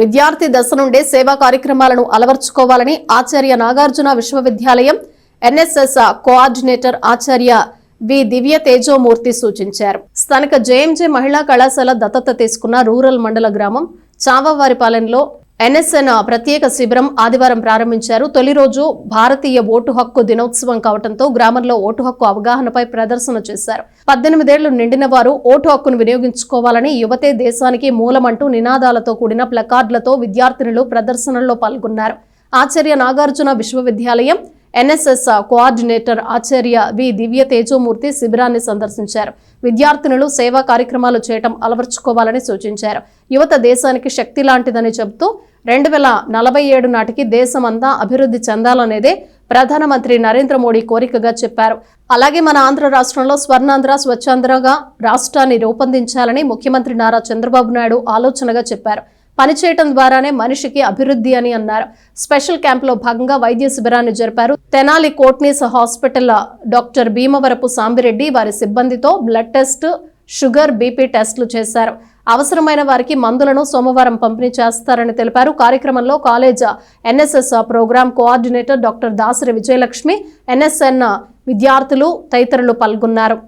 విద్యార్థి దశ నుండే సేవా కార్యక్రమాలను అలవర్చుకోవాలని ఆచార్య నాగార్జున విశ్వవిద్యాలయం ఎన్ఎస్ఎస్ కోఆర్డినేటర్ ఆచార్య వి దివ్య తేజోమూర్తి సూచించారు. స్థానిక జేఎంజే మహిళా కళాశాల దత్తత తీసుకున్న రూరల్ మండల గ్రామం చావవారిపాలెంలో ఎన్ఎస్ఎన్ ప్రత్యేక శిబిరం ఆదివారం ప్రారంభించారు. తొలి రోజు భారతీయ ఓటు హక్కు దినోత్సవం కావడంతో గ్రామంలో ఓటు హక్కు అవగాహనపై ప్రదర్శన చేశారు. 18 ఏళ్లు నిండిన వారు ఓటు హక్కును వినియోగించుకోవాలని, యువతే దేశానికి మూలమంటూ నినాదాలతో కూడిన ప్లకార్డులతో విద్యార్థినులు ప్రదర్శనలో పాల్గొన్నారు. ఆచార్య నాగార్జున విశ్వవిద్యాలయం ఎన్ఎస్ఎస్ కోఆర్డినేటర్ ఆచార్య వి దివ్య తేజోమూర్తి శిబిరాన్ని సందర్శించారు. విద్యార్థినులు సేవా కార్యక్రమాలు చేయటం అలవర్చుకోవాలని సూచించారు. యువత దేశానికి శక్తి లాంటిదని చెబుతూ 2047 నాటికి దేశమంతా అభివృద్ధి చెందాలనేదే ప్రధానమంత్రి నరేంద్ర మోడీ కోరికగా చెప్పారు. అలాగే మన ఆంధ్ర రాష్ట్రంలో స్వర్ణాంధ్ర స్వచ్ఛాంధ్రగా రాష్ట్రాన్ని రూపొందించాలని ముఖ్యమంత్రి నారా చంద్రబాబు నాయుడు ఆలోచనగా చెప్పారు. పనిచేయటం ద్వారానే మనిషికి అభివృద్ధి అని అన్నారు. స్పెషల్ క్యాంప్ లో భాగంగా వైద్య శిబిరాన్ని జరిపారు. తెనాలి కోట్నీస్ హాస్పిటల్ డాక్టర్ భీమవరపు సాంబిరెడ్డి వారి సిబ్బందితో బ్లడ్ టెస్ట్, షుగర్, బీపీ టెస్టులు చేశారు. అవసరమైన వారికి మందులను సోమవారం పంపిణీ చేస్తారని తెలిపారు. కార్యక్రమంలో college NSS programme coordinator doctor Dasari Vijayalakshmi, NSS విద్యార్థులు తదితరులు పాల్గొన్నారు.